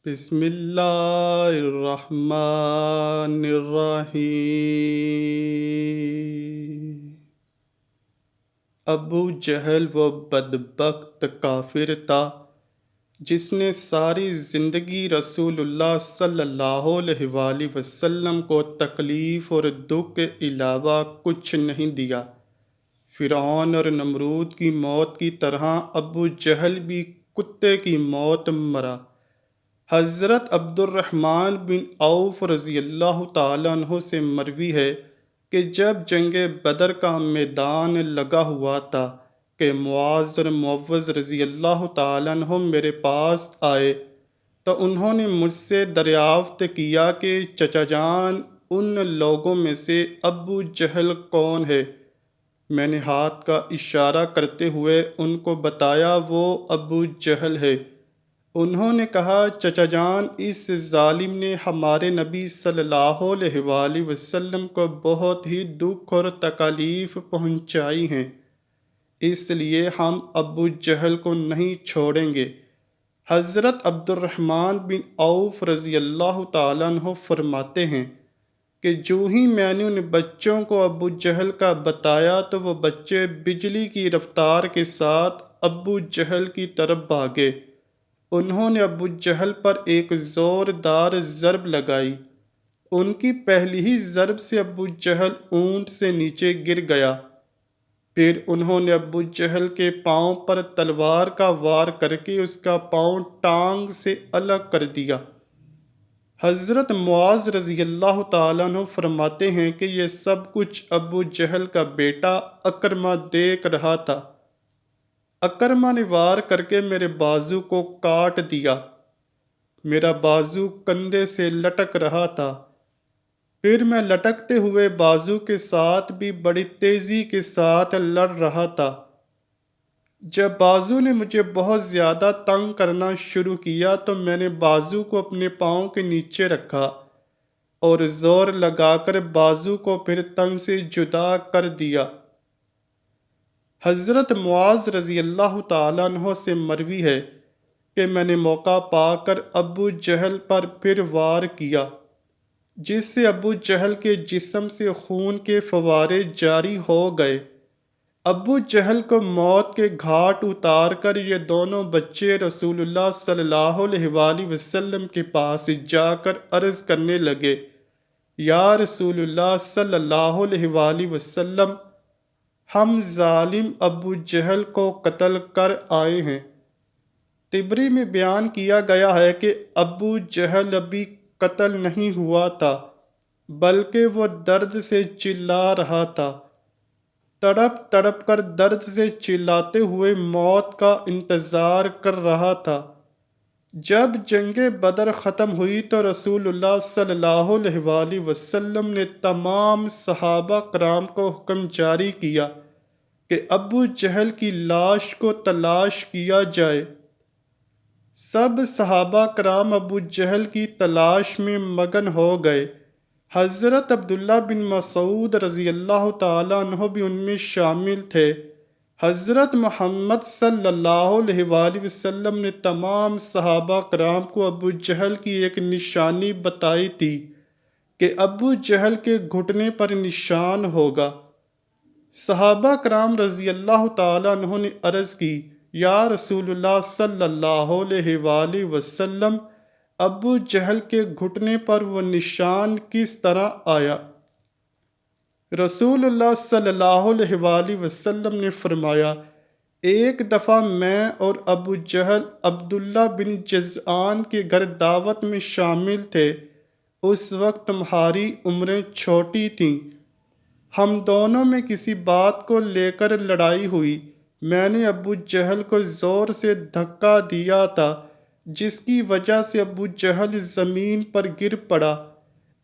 بسم اللہ الرحمن الرحیم۔ ابو جہل وہ بدبخت کافر تھا جس نے ساری زندگی رسول اللہ صلی اللہ علیہ وآلہ وسلم کو تکلیف اور دکھ کے علاوہ کچھ نہیں دیا۔ فرعون اور نمرود کی موت کی طرح ابو جہل بھی کتے کی موت مرا۔ حضرت عبد الرحمن بن عوف رضی اللہ تعالیٰ عنہ سے مروی ہے کہ جب جنگ بدر کا میدان لگا ہوا تھا کہ معاذ اور معوذ رضی اللہ تعالیٰ عنہ میرے پاس آئے تو انہوں نے مجھ سے دریافت کیا کہ چچا جان ان لوگوں میں سے ابو جہل کون ہے؟ میں نے ہاتھ کا اشارہ کرتے ہوئے ان کو بتایا وہ ابو جہل ہے۔ انہوں نے کہا چچا جان اس ظالم نے ہمارے نبی صلی اللہ علیہ وآلہ وسلم کو بہت ہی دکھ اور تکالیف پہنچائی ہیں، اس لیے ہم ابو جہل کو نہیں چھوڑیں گے۔ حضرت عبد الرحمن بن عوف رضی اللہ تعالیٰ عنہ فرماتے ہیں کہ جو ہی میں نے ان بچوں کو ابو جہل کا بتایا تو وہ بچے بجلی کی رفتار کے ساتھ ابو جہل کی طرف بھاگے۔ انہوں نے ابو جہل پر ایک زوردار ضرب لگائی۔ ان کی پہلی ہی ضرب سے ابو جہل اونٹ سے نیچے گر گیا۔ پھر انہوں نے ابو جہل کے پاؤں پر تلوار کا وار کر کے اس کا پاؤں ٹانگ سے الگ کر دیا۔ حضرت معاذ رضی اللہ تعالیٰ عنہ فرماتے ہیں کہ یہ سب کچھ ابو جہل کا بیٹا اکرمہ دیکھ رہا تھا۔ اکرمہ نے وار کر کے میرے بازو کو کاٹ دیا۔ میرا بازو کندھے سے لٹک رہا تھا۔ پھر میں لٹکتے ہوئے بازو کے ساتھ بھی بڑی تیزی کے ساتھ لڑ رہا تھا۔ جب بازو نے مجھے بہت زیادہ تنگ کرنا شروع کیا تو میں نے بازو کو اپنے پاؤں کے نیچے رکھا اور زور لگا کر بازو کو پھر تن سے جدا کر دیا۔ حضرت معاذ رضی اللہ تعالیٰ عنہ سے مروی ہے کہ میں نے موقع پا کر ابو جہل پر پھر وار کیا، جس سے ابو جہل کے جسم سے خون کے فوارے جاری ہو گئے۔ ابو جہل کو موت کے گھاٹ اتار کر یہ دونوں بچے رسول اللہ صلی اللہ علیہ وآلہ وسلم کے پاس جا کر عرض کرنے لگے، یا رسول اللہ صلی اللہ علیہ وآلہ وسلم، ہم ظالم ابو جہل کو قتل کر آئے ہیں۔ طبری میں بیان کیا گیا ہے کہ ابو جہل ابھی قتل نہیں ہوا تھا بلکہ وہ درد سے چلا رہا تھا، تڑپ تڑپ کر درد سے چلاتے ہوئے موت کا انتظار کر رہا تھا۔ جب جنگ بدر ختم ہوئی تو رسول اللہ صلی اللہ علیہ وآلہ وسلم نے تمام صحابہ کرام کو حکم جاری کیا کہ ابو جہل کی لاش کو تلاش کیا جائے۔ سب صحابہ کرام ابو جہل کی تلاش میں مگن ہو گئے۔ حضرت عبداللہ بن مسعود رضی اللہ تعالیٰ عنہ بھی ان میں شامل تھے۔ حضرت محمد صلی اللہ علیہ وآلہ وسلم نے تمام صحابہ کرام کو ابو جہل کی ایک نشانی بتائی تھی کہ ابو جہل کے گھٹنے پر نشان ہوگا۔ صحابہ کرام رضی اللہ تعالیٰ عنہ نے عرض کی، یا رسول اللہ صلی اللہ علیہ وآلہ وسلم، ابو جہل کے گھٹنے پر وہ نشان کس طرح آیا؟ رسول اللہ صلی اللہ علیہ وآلہ وسلم نے فرمایا، ایک دفعہ میں اور ابو جہل عبداللہ بن جذعان کے گھر دعوت میں شامل تھے۔ اس وقت تمہاری عمریں چھوٹی تھیں۔ ہم دونوں میں کسی بات کو لے کر لڑائی ہوئی۔ میں نے ابو جہل کو زور سے دھکا دیا تھا جس کی وجہ سے ابو جہل زمین پر گر پڑا۔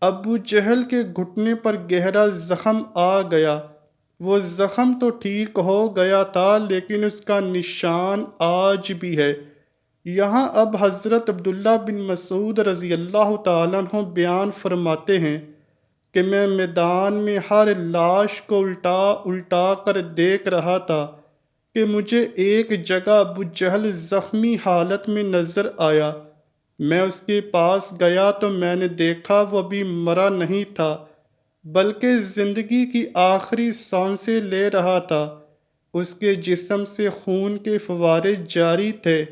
ابو جہل کے گھٹنے پر گہرا زخم آ گیا۔ وہ زخم تو ٹھیک ہو گیا تھا لیکن اس کا نشان آج بھی ہے۔ یہاں اب حضرت عبداللہ بن مسعود رضی اللہ تعالیٰ عنہ بیان فرماتے ہیں کہ میں میدان میں ہر لاش کو الٹا الٹا کر دیکھ رہا تھا کہ مجھے ایک جگہ ابو جہل زخمی حالت میں نظر آیا۔ میں اس کے پاس گیا تو میں نے دیکھا وہ ابھی مرا نہیں تھا، بلکہ زندگی کی آخری سانسیں لے رہا تھا۔ اس کے جسم سے خون کے فوارے جاری تھے۔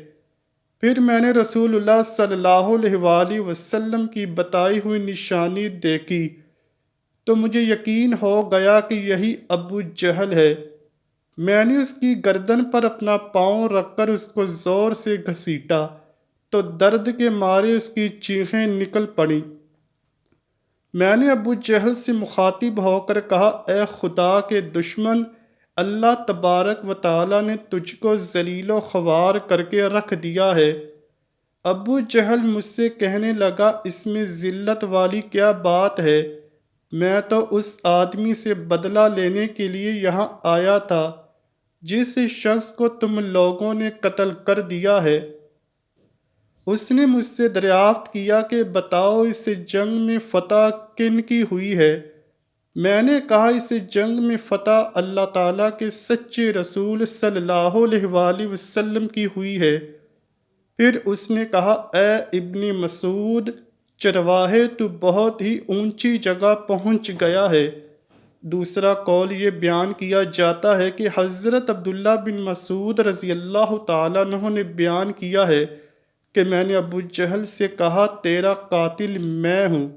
پھر میں نے رسول اللہ صلی اللہ علیہ وآلہ وسلم کی بتائی ہوئی نشانی دیکھی تو مجھے یقین ہو گیا کہ یہی ابو جہل ہے۔ میں نے اس کی گردن پر اپنا پاؤں رکھ کر اس کو زور سے گھسیٹا تو درد کے مارے اس کی چیخیں نکل پڑیں۔ میں نے ابو جہل سے مخاطب ہو کر کہا، اے خدا کے دشمن، اللہ تبارک و تعالیٰ نے تجھ کو ذلیل و خوار کر کے رکھ دیا ہے۔ ابو جہل مجھ سے کہنے لگا، اس میں ذلت والی کیا بات ہے؟ میں تو اس آدمی سے بدلہ لینے کے لیے یہاں آیا تھا جس شخص کو تم لوگوں نے قتل کر دیا ہے۔ اس نے مجھ سے دریافت کیا کہ بتاؤ اس جنگ میں فتح کن کی ہوئی ہے؟ میں نے کہا، اس جنگ میں فتح اللہ تعالیٰ کے سچے رسول صلی اللہ علیہ وآلہ وسلم کی ہوئی ہے۔ پھر اس نے کہا، اے ابن مسعود، چرواہے تو بہت ہی اونچی جگہ پہنچ گیا ہے۔ دوسرا قول یہ بیان کیا جاتا ہے کہ حضرت عبداللہ بن مسعود رضی اللہ تعالیٰ عنہ نے بیان کیا ہے کہ میں نے ابو جہل سے کہا، تیرا قاتل میں ہوں۔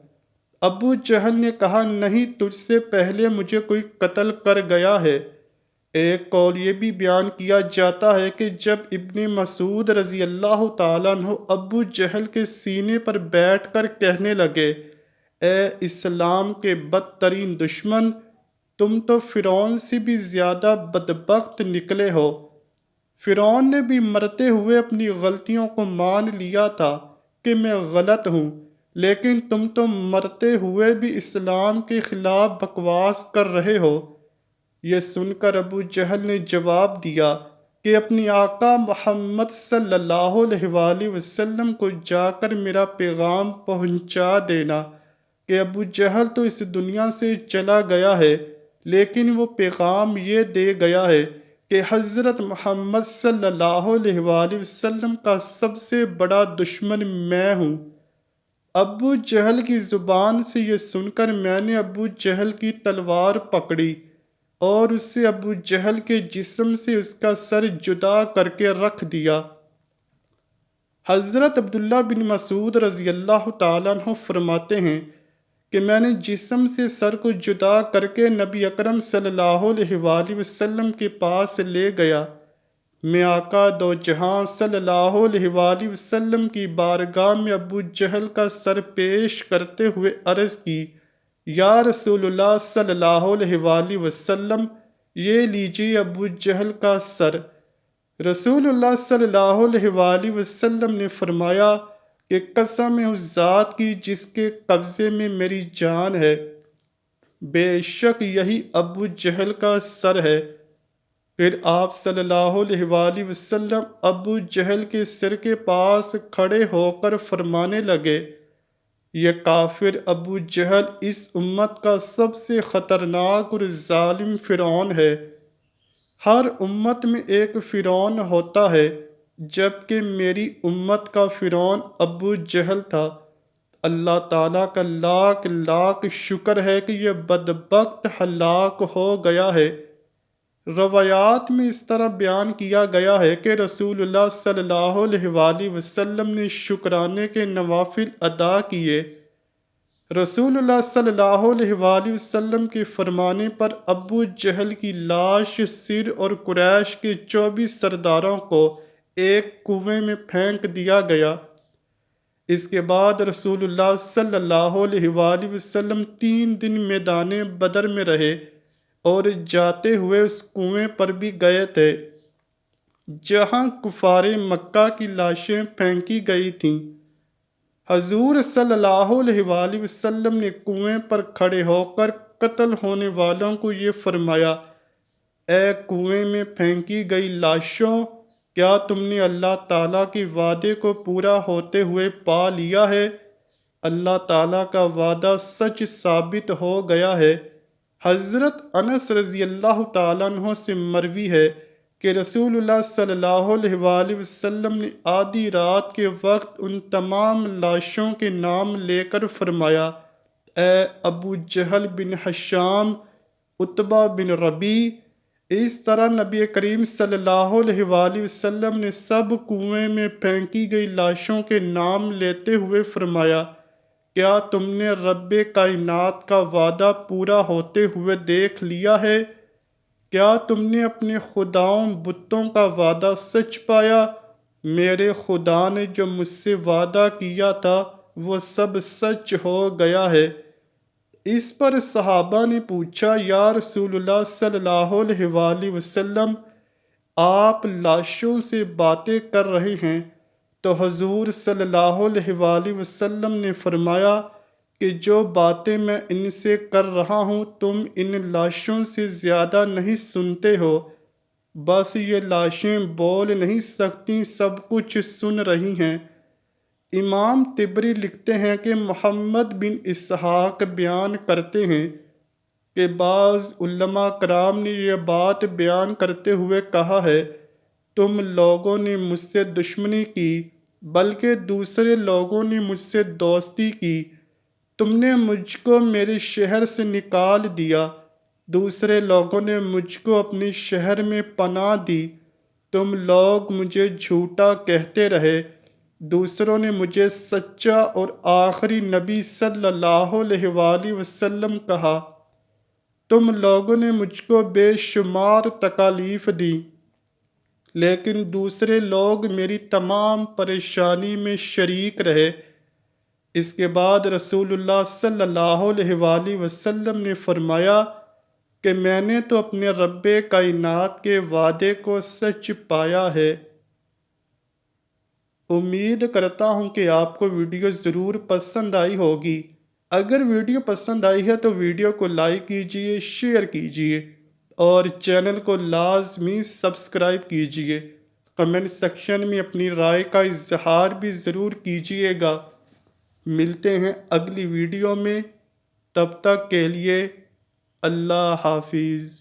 ابو جہل نے کہا، نہیں، تجھ سے پہلے مجھے کوئی قتل کر گیا ہے۔ ایک قول یہ بھی بیان کیا جاتا ہے کہ جب ابن مسعود رضی اللہ تعالیٰ عنہ ابو جہل کے سینے پر بیٹھ کر کہنے لگے، اے اسلام کے بدترین دشمن، تم تو فرعون سے بھی زیادہ بدبخت نکلے ہو۔ فرعون نے بھی مرتے ہوئے اپنی غلطیوں کو مان لیا تھا کہ میں غلط ہوں، لیکن تم تو مرتے ہوئے بھی اسلام کے خلاف بکواس کر رہے ہو۔ یہ سن کر ابو جہل نے جواب دیا کہ اپنی آقا محمد صلی اللہ علیہ وآلہ وسلم کو جا کر میرا پیغام پہنچا دینا کہ ابو جہل تو اس دنیا سے چلا گیا ہے، لیکن وہ پیغام یہ دے گیا ہے کہ حضرت محمد صلی اللہ علیہ وآلہ وسلم کا سب سے بڑا دشمن میں ہوں۔ ابو جہل کی زبان سے یہ سن کر میں نے ابو جہل کی تلوار پکڑی اور اس سے ابو جہل کے جسم سے اس کا سر جدا کر کے رکھ دیا۔ حضرت عبداللہ بن مسعود رضی اللہ تعالیٰ عنہ فرماتے ہیں کہ میں نے جسم سے سر کو جدا کر کے نبی اکرم صلی اللہ علیہ وآلہ وسلم کے پاس لے گیا۔ میں آقا دو جہاں صلی اللہ علیہ وآلہ وسلم کی بارگاہ میں ابو جہل کا سر پیش کرتے ہوئے عرض کی، یا رسول اللہ صلی اللہ علیہ وآلہ وسلم، یہ لیجیے ابو جہل کا سر۔ رسول اللہ صلی اللہ علیہ وآلہ وسلم نے فرمایا کہ قسم ہے اس ذات کی جس کے قبضے میں میری جان ہے، بے شک یہی ابو جہل کا سر ہے۔ پھر آپ صلی اللہ علیہ وآلہ وسلم ابو جہل کے سر کے پاس کھڑے ہو کر فرمانے لگے، یہ کافر ابو جہل اس امت کا سب سے خطرناک اور ظالم فرعون ہے۔ ہر امت میں ایک فرعون ہوتا ہے، جبکہ میری امت کا فرعون ابو جہل تھا۔ اللہ تعالیٰ کا لاکھ لاکھ شکر ہے کہ یہ بدبخت ہلاک ہو گیا ہے۔ روایات میں اس طرح بیان کیا گیا ہے کہ رسول اللہ صلی اللہ علیہ وآلہ وسلم نے شکرانے کے نوافل ادا کیے۔ رسول اللہ صلی اللہ علیہ وآلہ وسلم کے فرمانے پر ابو جہل کی لاش سر اور قریش کے 24 سرداروں کو ایک کنویں میں پھینک دیا گیا۔ اس کے بعد رسول اللہ صلی اللہ علیہ وآلہ وسلم 3 دن میدان بدر میں رہے اور جاتے ہوئے اس کنویں پر بھی گئے تھے جہاں کفار مکہ کی لاشیں پھینکی گئی تھیں۔ حضور صلی اللہ علیہ وآلہ وسلم نے کنویں پر کھڑے ہو کر قتل ہونے والوں کو یہ فرمایا، اے کنویں میں پھینکی گئی لاشوں، کیا تم نے اللہ تعالیٰ کے وعدے کو پورا ہوتے ہوئے پا لیا ہے؟ اللہ تعالیٰ کا وعدہ سچ ثابت ہو گیا ہے۔ حضرت انس رضی اللہ تعالیٰ عنہ سے مروی ہے کہ رسول اللہ صلی اللہ علیہ وآلہ وسلم نے آدھی رات کے وقت ان تمام لاشوں کے نام لے کر فرمایا، اے ابو جہل بن ہشام، عتبہ بن ربیع۔ اس طرح نبی کریم صلی اللہ علیہ وآلہ وسلم نے سب کنویں میں پھینکی گئی لاشوں کے نام لیتے ہوئے فرمایا، کیا تم نے رب کائنات کا وعدہ پورا ہوتے ہوئے دیکھ لیا ہے؟ کیا تم نے اپنے خداؤں بتوں کا وعدہ سچ پایا؟ میرے خدا نے جو مجھ سے وعدہ کیا تھا وہ سب سچ ہو گیا ہے۔ اس پر صحابہ نے پوچھا، یا رسول اللہ صلی اللہ علیہ وآلہ وسلم، آپ لاشوں سے باتیں کر رہے ہیں؟ تو حضور صلی اللہ علیہ وآلہ وسلم نے فرمایا کہ جو باتیں میں ان سے کر رہا ہوں تم ان لاشوں سے زیادہ نہیں سنتے ہو، بس یہ لاشیں بول نہیں سکتی، سب کچھ سن رہی ہیں۔ امام طبری لکھتے ہیں کہ محمد بن اسحاق بیان کرتے ہیں کہ بعض علماء کرام نے یہ بات بیان کرتے ہوئے کہا ہے، تم لوگوں نے مجھ سے دشمنی کی، بلکہ دوسرے لوگوں نے مجھ سے دوستی کی۔ تم نے مجھ کو میرے شہر سے نکال دیا، دوسرے لوگوں نے مجھ کو اپنے شہر میں پناہ دی۔ تم لوگ مجھے جھوٹا کہتے رہے، دوسروں نے مجھے سچا اور آخری نبی صلی اللہ علیہ وآلہ وسلم کہا۔ تم لوگوں نے مجھ کو بے شمار تکالیف دی، لیکن دوسرے لوگ میری تمام پریشانی میں شریک رہے۔ اس کے بعد رسول اللہ صلی اللہ علیہ وآلہ وسلم نے فرمایا کہ میں نے تو اپنے رب کائنات کے وعدے کو سچ پایا ہے۔ امید کرتا ہوں کہ آپ کو ویڈیو ضرور پسند آئی ہوگی۔ اگر ویڈیو پسند آئی ہے تو ویڈیو کو لائک کیجئے، شیئر کیجئے اور چینل کو لازمی سبسکرائب کیجئے۔ کمنٹ سیکشن میں اپنی رائے کا اظہار بھی ضرور کیجئے گا۔ ملتے ہیں اگلی ویڈیو میں، تب تک کے لیے اللہ حافظ۔